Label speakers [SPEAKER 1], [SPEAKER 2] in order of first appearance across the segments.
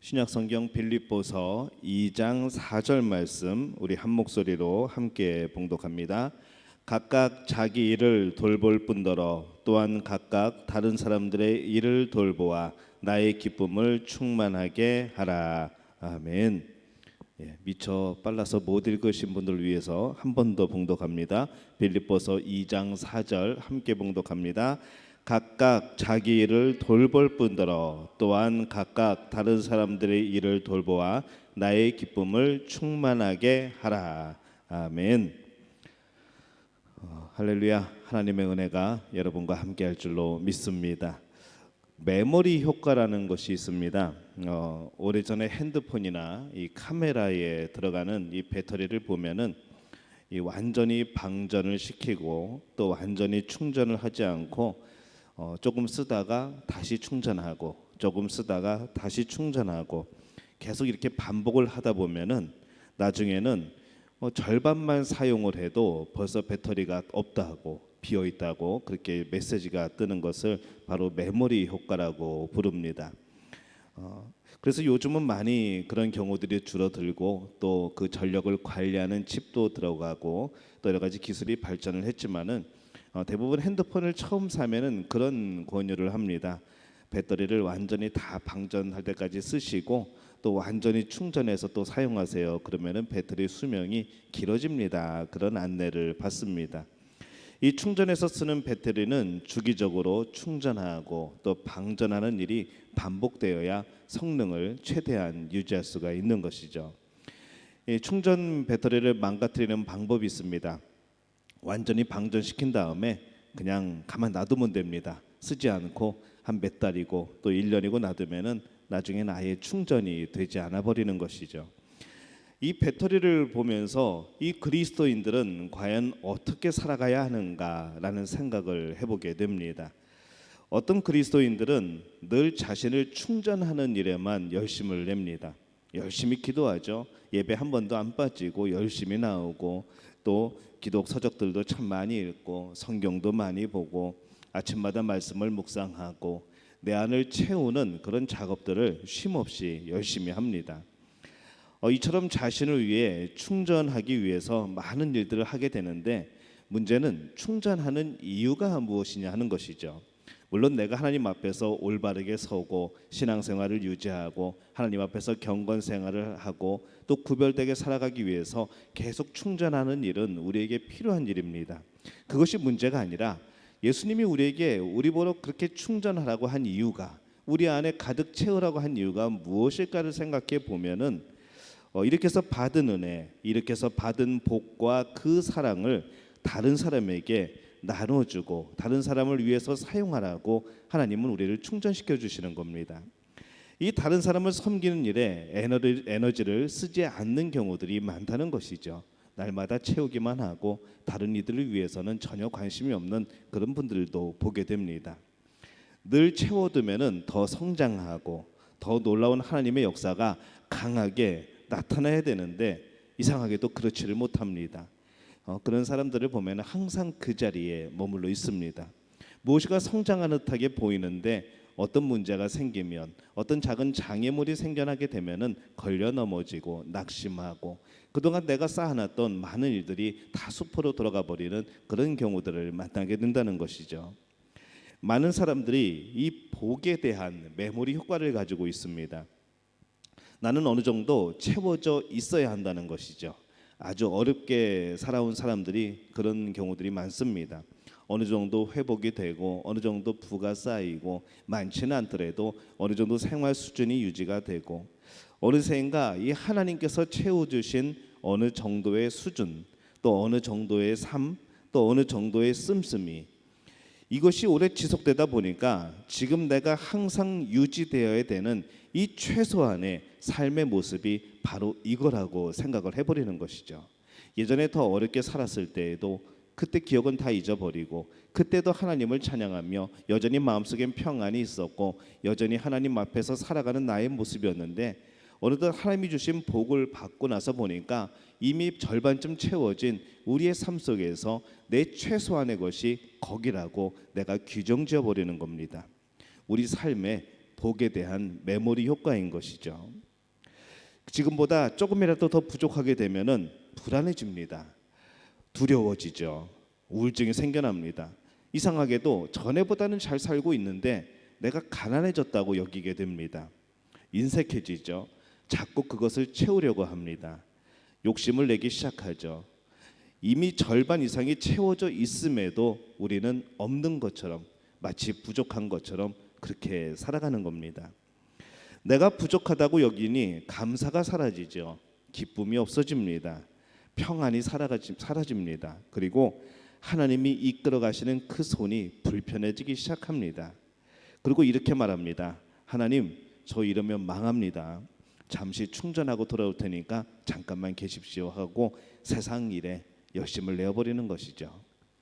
[SPEAKER 1] 신약성경 빌립보서 2장 4절 말씀 우리 한 목소리로 함께 봉독합니다. 각각 자기 일을 돌볼 뿐더러 또한 각각 다른 사람들의 일을 돌보아 나의 기쁨을 충만하게 하라. 아멘. 미처 빨라서 못 읽으신 분들 위해서 한 번 더 봉독합니다. 빌립보서 2장 4절 함께 봉독합니다. 각각 자기 일을 돌볼 뿐더러 또한 각각 다른 사람들의 일을 돌보아 나의 기쁨을 충만하게 하라. 아멘. 할렐루야. 하나님의 은혜가 여러분과 함께할 줄로 믿습니다. 메모리 효과라는 것이 있습니다. 오래전에 핸드폰이나 이 카메라에 들어가는 이 배터리를 보면은 이 완전히 방전을 시키고 또 완전히 충전을 하지 않고 조금 쓰다가 다시 충전하고 조금 쓰다가 다시 충전하고 계속 이렇게 반복을 하다 보면은 나중에는 절반만 사용을 해도 벌써 배터리가 없다고 비어 있다고 그렇게 메시지가 뜨는 것을 바로 메모리 효과라고 부릅니다. 그래서 요즘은 많이 그런 경우들이 줄어들고 또 그 전력을 관리하는 칩도 들어가고 또 여러 가지 기술이 발전을 했지만은 대부분 핸드폰을 처음 사면은 그런 권유를 합니다. 배터리를 완전히 다 방전할 때까지 쓰시고 또 완전히 충전해서 또 사용하세요. 그러면은 배터리 수명이 길어집니다. 그런 안내를 받습니다. 이 충전해서 쓰는 배터리는 주기적으로 충전하고 또 방전하는 일이 반복되어야 성능을 최대한 유지할 수가 있는 것이죠. 이 충전 배터리를 망가뜨리는 방법이 있습니다. 완전히 방전시킨 다음에 그냥 가만 놔두면 됩니다. 쓰지 않고 한 몇 달이고 또 1년이고 놔두면은 나중에는 아예 충전이 되지 않아 버리는 것이죠. 이 배터리를 보면서 이 그리스도인들은 과연 어떻게 살아가야 하는가라는 생각을 해보게 됩니다. 어떤 그리스도인들은 늘 자신을 충전하는 일에만 열심을 냅니다. 열심히 기도하죠. 예배 한 번도 안 빠지고 열심히 나오고 또 기독 서적들도 참 많이 읽고 성경도 많이 보고 아침마다 말씀을 묵상하고 내 안을 채우는 그런 작업들을 쉼없이 열심히 합니다. 이처럼 자신을 위해 충전하기 위해서 많은 일들을 하게 되는데 문제는 충전하는 이유가 무엇이냐 하는 것이죠. 물론 내가 하나님 앞에서 올바르게 서고 신앙생활을 유지하고 하나님 앞에서 경건 생활을 하고 또 구별되게 살아가기 위해서 계속 충전하는 일은 우리에게 필요한 일입니다. 그것이 문제가 아니라 예수님이 우리에게 우리 보러 그렇게 충전하라고 한 이유가 우리 안에 가득 채우라고 한 이유가 무엇일까를 생각해 보면은 이렇게 해서 받은 은혜, 이렇게 해서 받은 복과 그 사랑을 다른 사람에게 나눠주고 다른 사람을 위해서 사용하라고 하나님은 우리를 충전시켜 주시는 겁니다. 이 다른 사람을 섬기는 일에 에너지를 쓰지 않는 경우들이 많다는 것이죠. 날마다 채우기만 하고 다른 이들을 위해서는 전혀 관심이 없는 그런 분들도 보게 됩니다. 늘 채워두면은 더 성장하고 더 놀라운 하나님의 역사가 강하게 나타나야 되는데 이상하게도 그렇지를 못합니다. 그런 사람들을 보면 항상 그 자리에 머물러 있습니다. 무엇이가 성장하는 듯하게 보이는데 어떤 문제가 생기면 어떤 작은 장애물이 생겨나게 되면은 걸려 넘어지고 낙심하고 그동안 내가 쌓아놨던 많은 일들이 다 수포로 돌아가 버리는 그런 경우들을 만나게 된다는 것이죠. 많은 사람들이 이 복에 대한 메모리 효과를 가지고 있습니다. 나는 어느 정도 채워져 있어야 한다는 것이죠. 아주 어렵게 살아온 사람들이 그런 경우들이 많습니다. 어느 정도 회복이 되고 어느 정도 부가 쌓이고 많지는 않더라도 어느 정도 생활 수준이 유지가 되고 어느새인가 이 하나님께서 채워주신 어느 정도의 수준 또 어느 정도의 삶 또 어느 정도의 씀씀이 이것이 오래 지속되다 보니까 지금 내가 항상 유지되어야 되는 이 최소한의 삶의 모습이 바로 이거라고 생각을 해버리는 것이죠. 예전에 더 어렵게 살았을 때에도 그때 기억은 다 잊어버리고 그때도 하나님을 찬양하며 여전히 마음속엔 평안이 있었고 여전히 하나님 앞에서 살아가는 나의 모습이었는데 어느덧 하나님이 주신 복을 받고 나서 보니까 이미 절반쯤 채워진 우리의 삶 속에서 내 최소한의 것이 거기라고 내가 규정지어 버리는 겁니다. 우리 삶의 복에 대한 메모리 효과인 것이죠. 지금보다 조금이라도 더 부족하게 되면은 불안해집니다. 두려워지죠. 우울증이 생겨납니다. 이상하게도 전에보다는 잘 살고 있는데 내가 가난해졌다고 여기게 됩니다. 인색해지죠. 자꾸 그것을 채우려고 합니다. 욕심을 내기 시작하죠. 이미 절반 이상이 채워져 있음에도 우리는 없는 것처럼, 마치 부족한 것처럼 그렇게 살아가는 겁니다. 내가 부족하다고 여기니 감사가 사라지죠. 기쁨이 없어집니다. 평안이 사라집니다. 그리고 하나님이 이끌어 가시는 그 손이 불편해지기 시작합니다. 그리고 이렇게 말합니다. 하나님, 저 이러면 망합니다. 잠시 충전하고 돌아올 테니까 잠깐만 계십시오 하고 세상 일에 열심을 내어버리는 것이죠.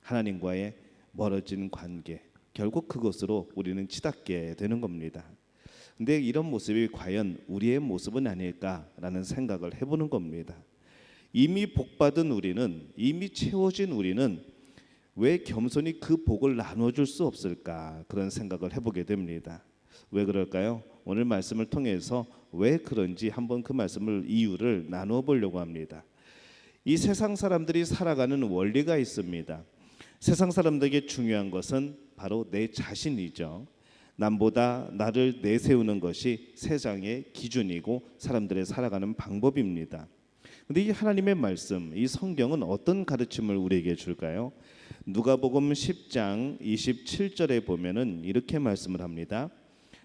[SPEAKER 1] 하나님과의 멀어진 관계, 결국 그것으로 우리는 치닫게 되는 겁니다. 근데 이런 모습이 과연 우리의 모습은 아닐까라는 생각을 해보는 겁니다. 이미 복받은 우리는, 이미 채워진 우리는 왜 겸손히 그 복을 나눠줄 수 없을까, 그런 생각을 해보게 됩니다. 왜 그럴까요? 오늘 말씀을 통해서 왜 그런지 한번 그 말씀을, 이유를 나누어 보려고 합니다. 이 세상 사람들이 살아가는 원리가 있습니다. 세상 사람들에게 중요한 것은 바로 내 자신이죠. 남보다 나를 내세우는 것이 세상의 기준이고 사람들의 살아가는 방법입니다. 근데 이 하나님의 말씀, 이 성경은 어떤 가르침을 우리에게 줄까요? 누가복음 10장 27절에 보면은 이렇게 말씀을 합니다.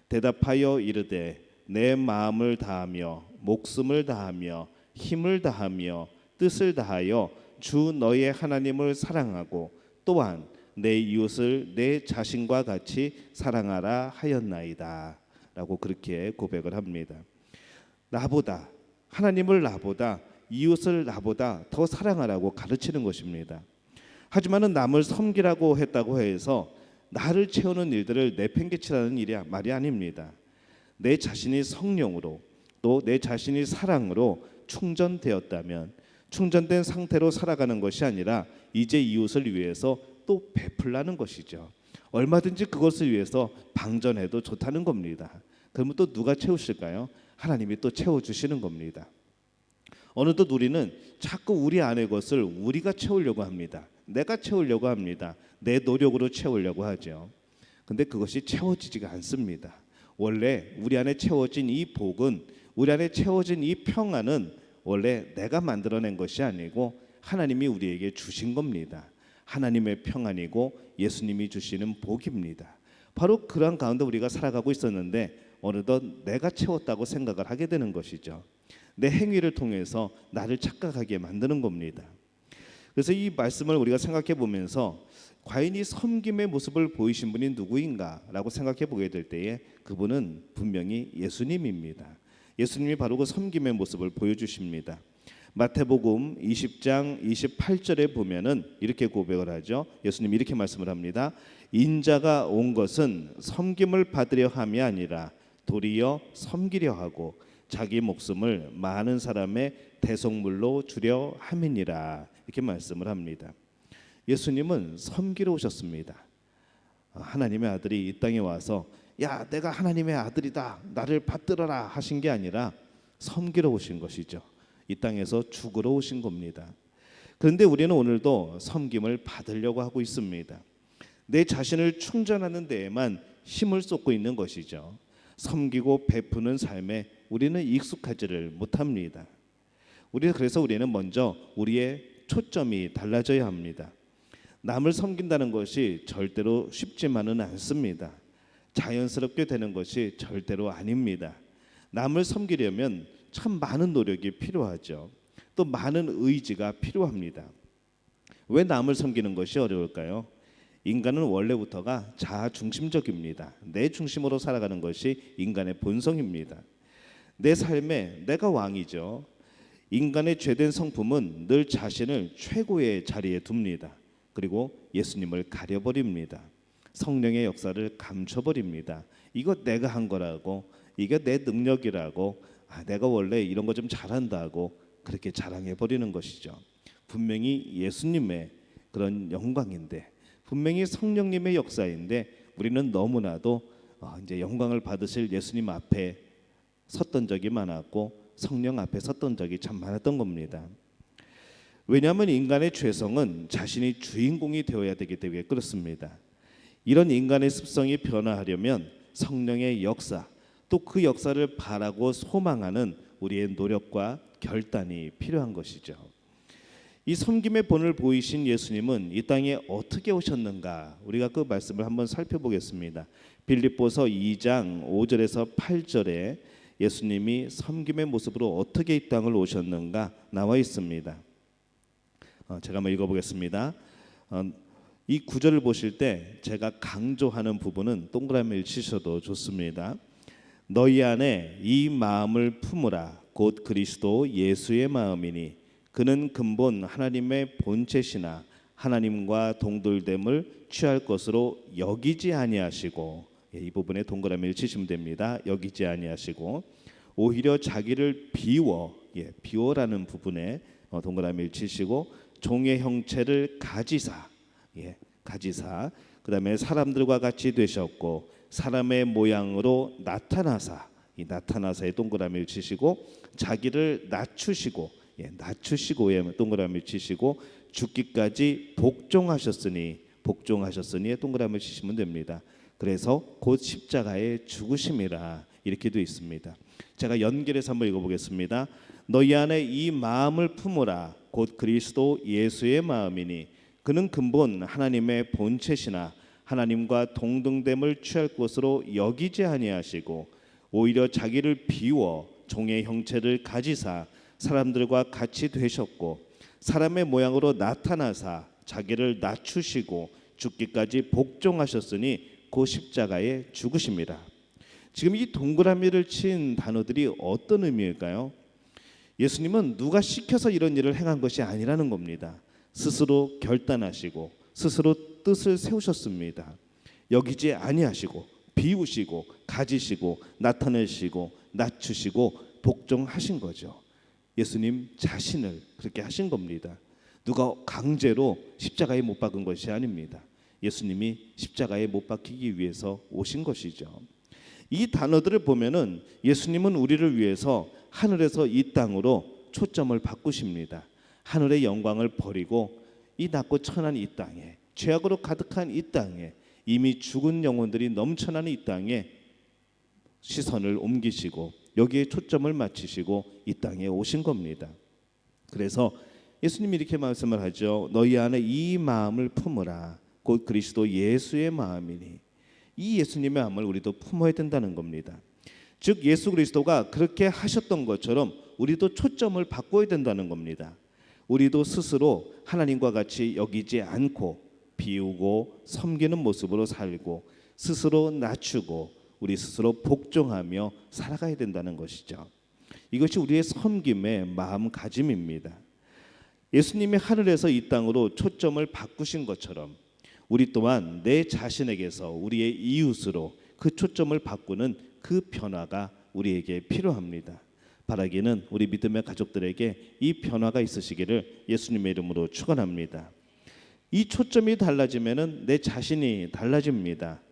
[SPEAKER 1] 대답하여 이르되 내 마음을 다하며 목숨을 다하며 힘을 다하며 뜻을 다하여 주 너의 하나님을 사랑하고 또한 내 이웃을 내 자신과 같이 사랑하라 하였나이다 라고 그렇게 고백을 합니다. 나보다, 하나님을 나보다, 이웃을 나보다 더 사랑하라고 가르치는 것입니다. 하지만은 남을 섬기라고 했다고 해서 나를 채우는 일들을 내팽개치라는 말이 아닙니다. 내 자신이 성령으로, 또 내 자신이 사랑으로 충전되었다면, 충전된 상태로 살아가는 것이 아니라 이제 이웃을 위해서 또 베풀라는 것이죠. 얼마든지 그것을 위해서 방전해도 좋다는 겁니다. 그러면 또 누가 채우실까요? 하나님이 또 채워주시는 겁니다. 어느덧 우리는 자꾸 우리 안의 것을 우리가 채우려고 합니다. 내가 채우려고 합니다. 내 노력으로 채우려고 하죠. 근데 그것이 채워지지가 않습니다. 원래 우리 안에 채워진 이 복은, 우리 안에 채워진 이 평안은 원래 내가 만들어낸 것이 아니고 하나님이 우리에게 주신 겁니다. 하나님의 평안이고 예수님이 주시는 복입니다. 바로 그런 가운데 우리가 살아가고 있었는데 어느덧 내가 채웠다고 생각을 하게 되는 것이죠. 내 행위를 통해서 나를 착각하게 만드는 겁니다. 그래서 이 말씀을 우리가 생각해 보면서 과연 이 섬김의 모습을 보이신 분이 누구인가라고 생각해 보게 될 때에 그분은 분명히 예수님입니다. 예수님이 바로 그 섬김의 모습을 보여주십니다. 마태복음 20장 28절에 보면은 이렇게 고백을 하죠. 예수님이 이렇게 말씀을 합니다. 인자가 온 것은 섬김을 받으려 함이 아니라 도리어 섬기려 하고 자기 목숨을 많은 사람의 대속물로 주려 함이니라, 이렇게 말씀을 합니다. 예수님은 섬기러 오셨습니다. 하나님의 아들이 이 땅에 와서 야, 내가 하나님의 아들이다, 나를 받들어라 하신 게 아니라 섬기러 오신 것이죠. 이 땅에서 죽으러 오신 겁니다. 그런데 우리는 오늘도 섬김을 받으려고 하고 있습니다. 내 자신을 충전하는 데에만 힘을 쏟고 있는 것이죠. 섬기고 베푸는 삶에 우리는 익숙하지를 못합니다. 그래서 우리는 먼저 우리의 초점이 달라져야 합니다. 남을 섬긴다는 것이 절대로 쉽지만은 않습니다. 자연스럽게 되는 것이 절대로 아닙니다. 남을 섬기려면 참 많은 노력이 필요하죠. 또 많은 의지가 필요합니다. 왜 남을 섬기는 것이 어려울까요? 인간은 원래부터가 자아중심적입니다. 내 중심으로 살아가는 것이 인간의 본성입니다. 내 삶에 내가 왕이죠. 인간의 죄된 성품은 늘 자신을 최고의 자리에 둡니다. 그리고 예수님을 가려버립니다. 성령의 역사를 감춰버립니다. 이거 내가 한 거라고, 이게 내 능력이라고, 내가 원래 이런 거 좀 잘한다고 그렇게 자랑해버리는 것이죠. 분명히 예수님의 그런 영광인데, 분명히 성령님의 역사인데 우리는 너무나도 이제 영광을 받으실 예수님 앞에 섰던 적이 많았고 성령 앞에 섰던 적이 참 많았던 겁니다. 왜냐하면 인간의 죄성은 자신이 주인공이 되어야 되기 때문에 그렇습니다. 이런 인간의 습성이 변화하려면 성령의 역사, 또 그 역사를 바라고 소망하는 우리의 노력과 결단이 필요한 것이죠. 이 섬김의 본을 보이신 예수님은 이 땅에 어떻게 오셨는가? 우리가 그 말씀을 한번 살펴보겠습니다. 빌립보서 2장 5절에서 8절에 예수님이 섬김의 모습으로 어떻게 이 땅을 오셨는가 나와 있습니다. 제가 한번 읽어보겠습니다. 이 구절을 보실 때 제가 강조하는 부분은 동그라미를 치셔도 좋습니다. 너희 안에 이 마음을 품으라 곧 그리스도 예수의 마음이니 그는 근본 하나님의 본체시나 하나님과 동들됨을 취할 것으로 여기지 아니하시고, 이 부분에 동그라미를 치시면 됩니다. 여기지 아니하시고 오히려 자기를 비워라는 부분에 동그라미를 치시고 종의 형체를 가지사, 그다음에 사람들과 같이 되셨고 사람의 모양으로 나타나사, 이 나타나사에 동그라미를 치시고 자기를 낮추시고에 동그라미를 치시고 죽기까지 복종하셨으니에 동그라미를 치시면 됩니다. 그래서 곧 십자가에 죽으심이라 이렇게 되어 있습니다. 제가 연결해서 한번 읽어보겠습니다. 너희 안에 이 마음을 품으라 곧 그리스도 예수의 마음이니 그는 근본 하나님의 본체시나 하나님과 동등됨을 취할 것으로 여기지 아니하시고 오히려 자기를 비워 종의 형체를 가지사 사람들과 같이 되셨고 사람의 모양으로 나타나사 자기를 낮추시고 죽기까지 복종하셨으니 그 십자가에 죽으심이라. 지금 이 동그라미를 친 단어들이 어떤 의미일까요? 예수님은 누가 시켜서 이런 일을 행한 것이 아니라는 겁니다. 스스로 결단하시고 스스로 뜻을 세우셨습니다. 여기지 아니하시고 비우시고 가지시고 나타내시고 낮추시고 복종하신 거죠. 예수님 자신을 그렇게 하신 겁니다. 누가 강제로 십자가에 못 박은 것이 아닙니다. 예수님이 십자가에 못 박히기 위해서 오신 것이죠. 이 단어들을 보면은 예수님은 우리를 위해서 하늘에서 이 땅으로 초점을 바꾸십니다. 하늘의 영광을 버리고 이 낮고 천한 이 땅에, 죄악으로 가득한 이 땅에, 이미 죽은 영혼들이 넘쳐나는 이 땅에 시선을 옮기시고 여기에 초점을 맞추시고 이 땅에 오신 겁니다. 그래서 예수님이 이렇게 말씀을 하죠. 너희 안에 이 마음을 품으라 곧 그리스도 예수의 마음이니. 이 예수님의 마음을 우리도 품어야 된다는 겁니다. 즉 예수 그리스도가 그렇게 하셨던 것처럼 우리도 초점을 바꿔야 된다는 겁니다. 우리도 스스로 하나님과 같이 여기지 않고 비우고 섬기는 모습으로 살고 스스로 낮추고 우리 스스로 복종하며 살아가야 된다는 것이죠. 이것이 우리의 섬김의 마음가짐입니다. 예수님이 하늘에서 이 땅으로 초점을 바꾸신 것처럼 우리 또한 내 자신에게서 우리의 이웃으로 그 초점을 바꾸는 그 변화가 우리에게 필요합니다. 바라기는 우리 믿음의 가족들에게 이 변화가 있으시기를 예수님의 이름으로 축원합니다. 이 초점이 달라지면은 내 자신이 달라집니다.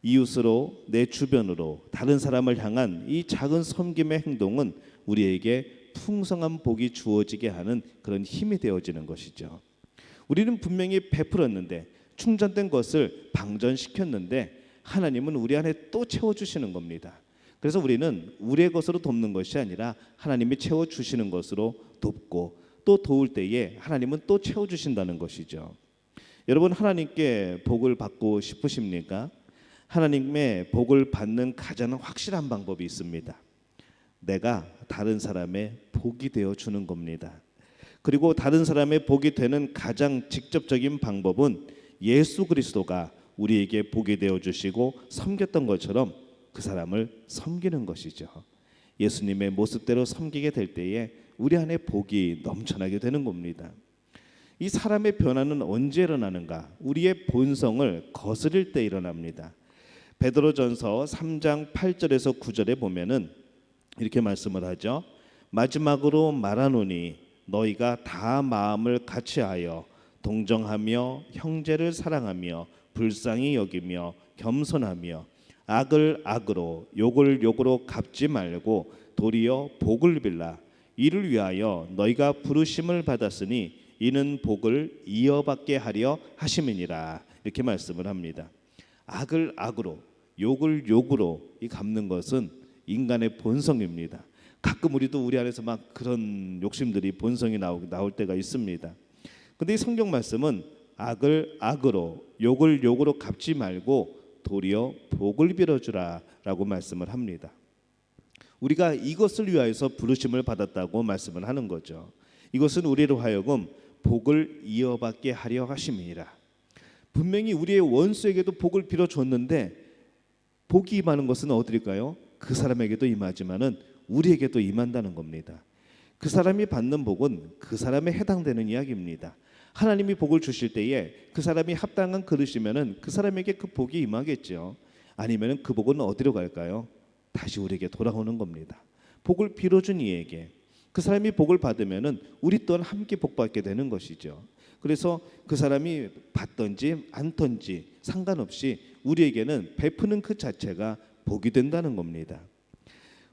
[SPEAKER 1] 이웃으로 내 주변으로 다른 사람을 향한 이 작은 섬김의 행동은 우리에게 풍성한 복이 주어지게 하는 그런 힘이 되어지는 것이죠. 우리는 분명히 베풀었는데 충전된 것을 방전시켰는데 하나님은 우리 안에 또 채워주시는 겁니다. 그래서 우리는 우리의 것으로 돕는 것이 아니라 하나님이 채워주시는 것으로 돕고 또 도울 때에 하나님은 또 채워주신다는 것이죠. 여러분 하나님께 복을 받고 싶으십니까? 하나님의 복을 받는 가장 확실한 방법이 있습니다. 내가 다른 사람의 복이 되어 주는 겁니다. 그리고 다른 사람의 복이 되는 가장 직접적인 방법은 예수 그리스도가 우리에게 복이 되어 주시고 섬겼던 것처럼 그 사람을 섬기는 것이죠. 예수님의 모습대로 섬기게 될 때에 우리 안에 복이 넘쳐나게 되는 겁니다. 이 사람의 변화는 언제 일어나는가? 우리의 본성을 거스릴 때 일어납니다. 베드로전서 3장 8절에서 9절에 보면은 이렇게 말씀을 하죠. 마지막으로 말하노니 너희가 다 마음을 같이하여 동정하며 형제를 사랑하며 불쌍히 여기며 겸손하며 악을 악으로 욕을 욕으로 갚지 말고 도리어 복을 빌라. 이를 위하여 너희가 부르심을 받았으니 이는 복을 이어받게 하려 하심이니라. 이렇게 말씀을 합니다. 악을 악으로 욕을 욕으로 이 갚는 것은 인간의 본성입니다. 가끔 우리도 우리 안에서 막 그런 욕심들이 본성이 나올 때가 있습니다. 근데 이 성경 말씀은 악을 악으로 욕을 욕으로 갚지 말고 도리어 복을 빌어주라라고 말씀을 합니다. 우리가 이것을 위하여서 부르심을 받았다고 말씀을 하는 거죠. 이것은 우리로 하여금 복을 이어받게 하려 하심이니라. 분명히 우리의 원수에게도 복을 빌어줬는데 복이 임하는 것은 어디일까요? 그 사람에게도 임하지만은 우리에게도 임한다는 겁니다. 그 사람이 받는 복은 그 사람에 해당되는 이야기입니다. 하나님이 복을 주실 때에 그 사람이 합당한 그릇이면은 그 사람에게 그 복이 임하겠죠. 아니면은 그 복은 어디로 갈까요? 다시 우리에게 돌아오는 겁니다. 복을 빌어준 이에게 그 사람이 복을 받으면은 우리 또한 함께 복받게 되는 것이죠. 그래서 그 사람이 받든지 않든지 상관없이 우리에게는 베푸는 그 자체가 복이 된다는 겁니다.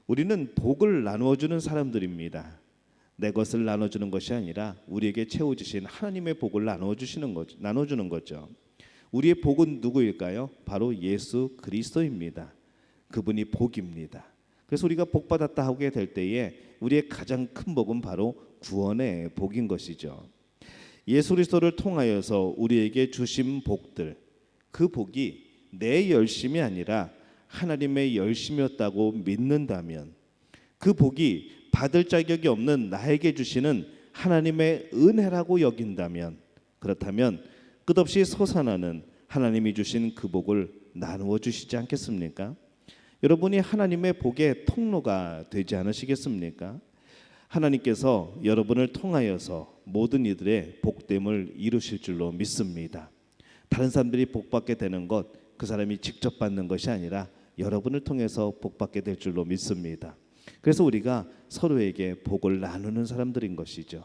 [SPEAKER 1] 우리는 복을 나누어주는 사람들입니다. 내 것을 나눠주는 것이 아니라 우리에게 채워주신 하나님의 복을 나눠주는 거죠. 우리의 복은 누구일까요? 바로 예수 그리스도입니다. 그분이 복입니다. 그래서 우리가 복받았다 하게 될 때에 우리의 가장 큰 복은 바로 구원의 복인 것이죠. 예수 그리스도를 통하여서 우리에게 주신 복들, 그 복이 내 열심이 아니라 하나님의 열심이었다고 믿는다면, 그 복이 받을 자격이 없는 나에게 주시는 하나님의 은혜라고 여긴다면, 그렇다면 끝없이 솟아나는 하나님이 주신 그 복을 나누어 주시지 않겠습니까? 여러분이 하나님의 복의 통로가 되지 않으시겠습니까? 하나님께서 여러분을 통하여서 모든 이들의 복됨을 이루실 줄로 믿습니다. 다른 사람들이 복받게 되는 것, 그 사람이 직접 받는 것이 아니라 여러분을 통해서 복받게 될 줄로 믿습니다. 그래서 우리가 서로에게 복을 나누는 사람들인 것이죠.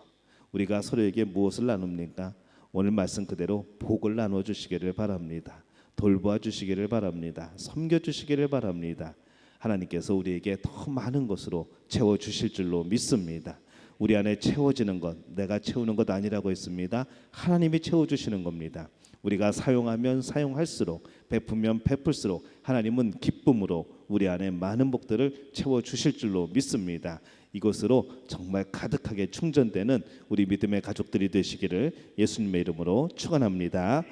[SPEAKER 1] 우리가 서로에게 무엇을 나눕니까? 오늘 말씀 그대로 복을 나누어 주시기를 바랍니다. 돌보아 주시기를 바랍니다. 섬겨 주시기를 바랍니다. 하나님께서 우리에게 더 많은 것으로 채워 주실 줄로 믿습니다. 우리 안에 채워지는 것, 내가 채우는 것 아니라고 했습니다. 하나님이 채워 주시는 겁니다. 우리가 사용하면 사용할수록, 베푸면 베풀수록 하나님은 기쁨으로 우리 안에 많은 복들을 채워 주실 줄로 믿습니다. 이것으로 정말 가득하게 충전되는 우리 믿음의 가족들이 되시기를 예수님의 이름으로 축원합니다.